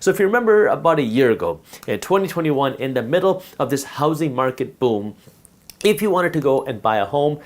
So if you remember about a year ago, in 2021, in the middle of this housing market boom, if you wanted to go and buy a home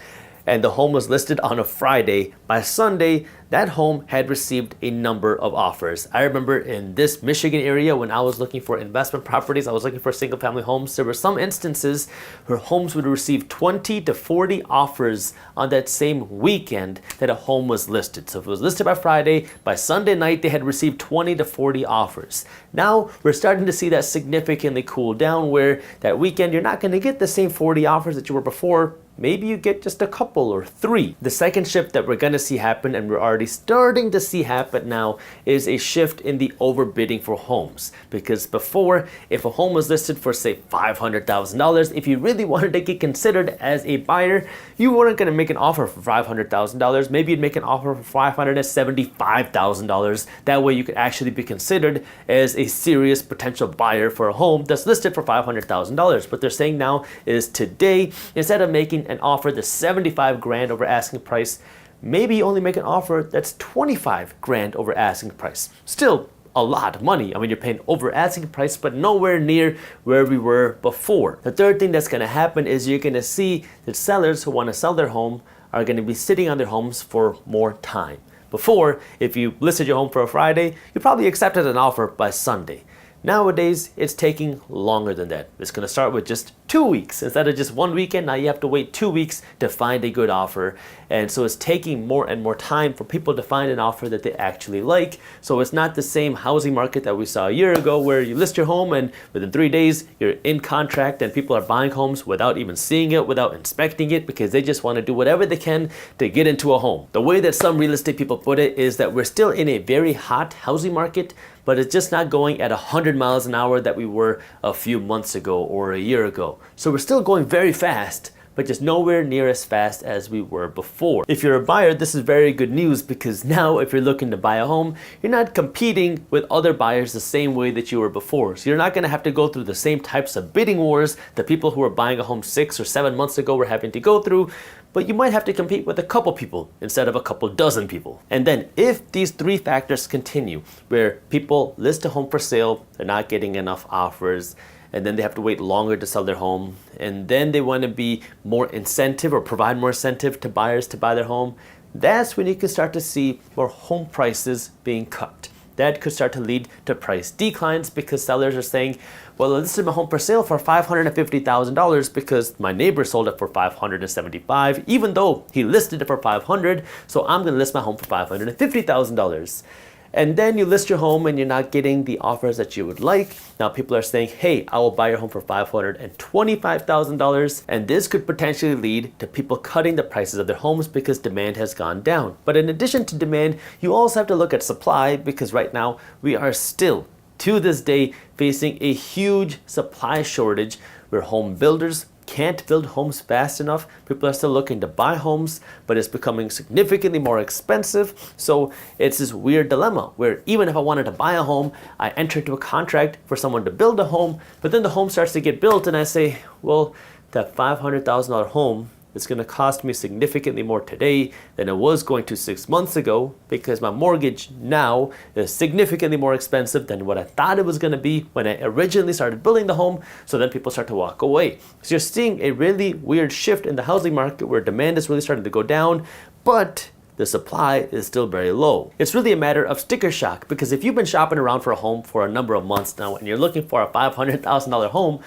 and the home was listed on a Friday, by Sunday, that home had received a number of offers. I remember in this Michigan area when I was looking for investment properties, I was looking for single family homes, there were some instances where homes would receive 20 to 40 offers on that same weekend that a home was listed. So if it was listed by Friday, by Sunday night they had received 20 to 40 offers. Now we're starting to see that significantly cool down, where that weekend you're not going to get the same 40 offers that you were before. Maybe you get just a couple or 3. The second shift that we're going to see happen, and we're already starting to see happen now, is a shift in the overbidding for homes. Because before, if a home was listed for say $500,000, if you really wanted to get considered as a buyer, you weren't going to make an offer for $500,000. Maybe you'd make an offer for $575,000. That way you could actually be considered as a serious potential buyer for a home that's listed for $500,000. What they're saying now is today, instead of making an offer that's 75 grand over asking price, maybe you only make an offer that's 25 grand over asking price. Still a lot of money. I mean, you're paying over asking price, but nowhere near where we were before. The third thing that's going to happen is you're going to see that sellers who want to sell their home are going to be sitting on their homes for more time. Before, if you listed your home for a Friday, you probably accepted an offer by Sunday. Nowadays, it's taking longer than that. It's going to start with just 2 weeks. Instead of just 1 weekend, now you have to wait 2 weeks to find a good offer. And so it's taking more and more time for people to find an offer that they actually like. So it's not the same housing market that we saw a year ago, where you list your home and within 3 days, you're in contract and people are buying homes without even seeing it, without inspecting it, because they just want to do whatever they can to get into a home. The way that some real estate people put it is that we're still in a very hot housing market, but it's just not going at 100 miles an hour that we were a few months ago or a year ago. So we're still going very fast, but just nowhere near as fast as we were before. If you're a buyer, this is very good news, because now if you're looking to buy a home, you're not competing with other buyers the same way that you were before. So you're not going to have to go through the same types of bidding wars that people who were buying a home 6 or 7 months ago were having to go through. But you might have to compete with a couple people instead of a couple dozen people. And then if these 3 factors continue, where people list a home for sale, they're not getting enough offers, and then they have to wait longer to sell their home, and then they want to be more incentive or provide more incentive to buyers to buy their home, that's when you can start to see more home prices being cut. That could start to lead to price declines, because sellers are saying, well, this is my home for sale for $550,000 because my neighbor sold it for $575,000, even though he listed it for $500,000, so I'm going to list my home for $550,000. And then you list your home and you're not getting the offers that you would like. Now people are saying, hey, I will buy your home for $525,000. And this could potentially lead to people cutting the prices of their homes because demand has gone down. But in addition to demand, you also have to look at supply, because right now we are still, to this day, facing a huge supply shortage where home builders can't build homes fast enough. People are still looking to buy homes, but it's becoming significantly more expensive. So it's this weird dilemma where even if I wanted to buy a home, I enter into a contract for someone to build a home, but then the home starts to get built and I say, well, that $500,000 home, it's going to cost me significantly more today than it was going to 6 months ago, because my mortgage now is significantly more expensive than what I thought it was going to be when I originally started building the home. So then people start to walk away. So you're seeing a really weird shift in the housing market where demand is really starting to go down, but the supply is still very low. It's really a matter of sticker shock, because if you've been shopping around for a home for a number of months now and you're looking for a $500,000 home,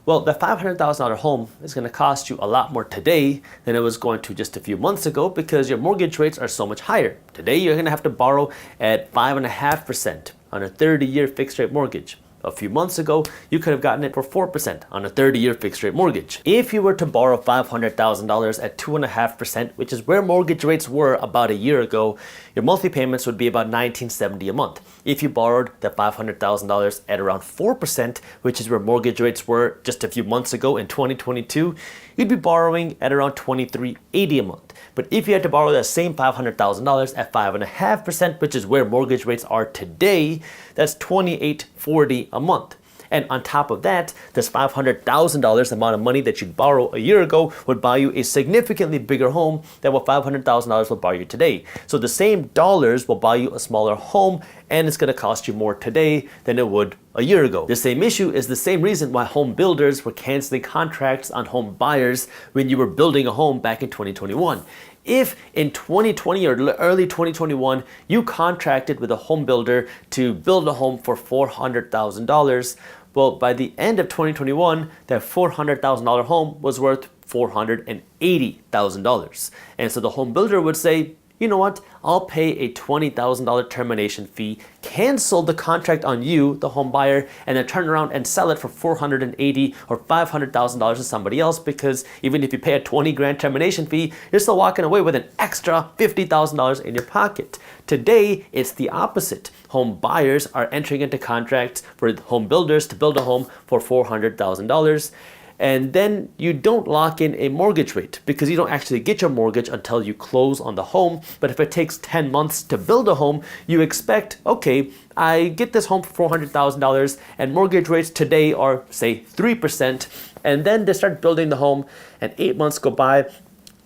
well, the $500,000 home is going to cost you a lot more today than it was going to just a few months ago, because your mortgage rates are so much higher. Today, you're going to have to borrow at 5.5% on a 30-year fixed rate mortgage. A few months ago, you could have gotten it for 4% on a 30-year fixed rate mortgage. If you were to borrow $500,000 at 2.5%, which is where mortgage rates were about a year ago, your monthly payments would be about $1,970 a month. If you borrowed the $500,000 at around 4%, which is where mortgage rates were just a few months ago in 2022, you'd be borrowing at around $2,380 a month. But if you had to borrow that same $500,000 at 5.5%, which is where mortgage rates are today, that's $2,840 a month. And on top of that, this $500,000, the amount of money that you'd borrow a year ago, would buy you a significantly bigger home than what $500,000 will buy you today. So the same dollars will buy you a smaller home, and it's going to cost you more today than it would a year ago. The same issue is the same reason why home builders were canceling contracts on home buyers when you were building a home back in 2021. If in 2020 or early 2021 you contracted with a home builder to build a home for $400,000, well, by the end of 2021, that $400,000 home was worth $480,000. And so the home builder would say, you know what, I'll pay a $20,000 termination fee, cancel the contract on you, the home buyer, and then turn around and sell it for $480,000 or $500,000 to somebody else, because even if you pay a 20 grand termination fee, you're still walking away with an extra $50,000 in your pocket. Today, it's the opposite. Home buyers are entering into contracts for home builders to build a home for $400,000. And then you don't lock in a mortgage rate because you don't actually get your mortgage until you close on the home. But if it takes 10 months to build a home, you expect, okay, I get this home for $400,000 and mortgage rates today are, say, 3%. And then they start building the home and 8 months go by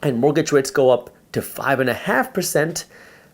and mortgage rates go up to 5.5%.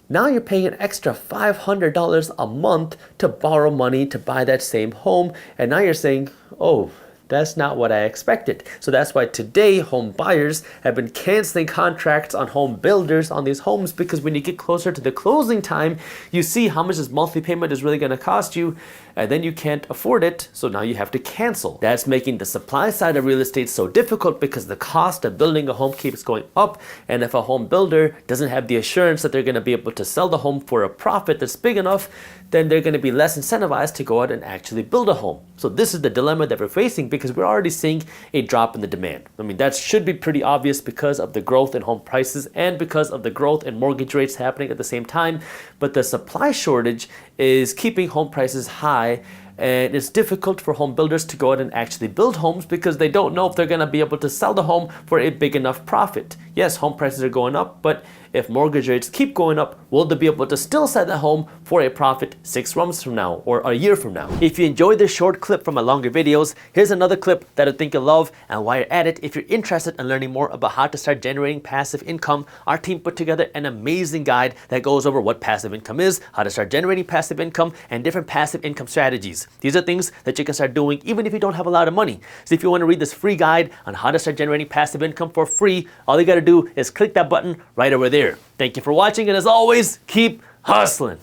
Now you're paying an extra $500 a month to borrow money to buy that same home. And now you're saying, oh, that's not what I expected. So that's why today home buyers have been canceling contracts on home builders on these homes, because when you get closer to the closing time, you see how much this monthly payment is really going to cost you, and then you can't afford it, so now you have to cancel. That's making the supply side of real estate so difficult because the cost of building a home keeps going up, and if a home builder doesn't have the assurance that they're going to be able to sell the home for a profit that's big enough, then they're going to be less incentivized to go out and actually build a home. So this is the dilemma that we're facing, because we're already seeing a drop in the demand. I mean, that should be pretty obvious because of the growth in home prices and because of the growth in mortgage rates happening at the same time. But the supply shortage is keeping home prices high, and it's difficult for home builders to go out and actually build homes because they don't know if they're going to be able to sell the home for a big enough profit. Yes, home prices are going up, but if mortgage rates keep going up, will they be able to still sell the home for a profit 6 months from now or a year from now? If you enjoyed this short clip from my longer videos, here's another clip that I think you'll love. And while you're at it, if you're interested in learning more about how to start generating passive income, our team put together an amazing guide that goes over what passive income is, how to start generating passive income, and different passive income strategies. These are things that you can start doing even if you don't have a lot of money. So if you want to read this free guide on how to start generating passive income for free, all you got to do is click that button right over there. Thank you for watching, and as always, keep hustling.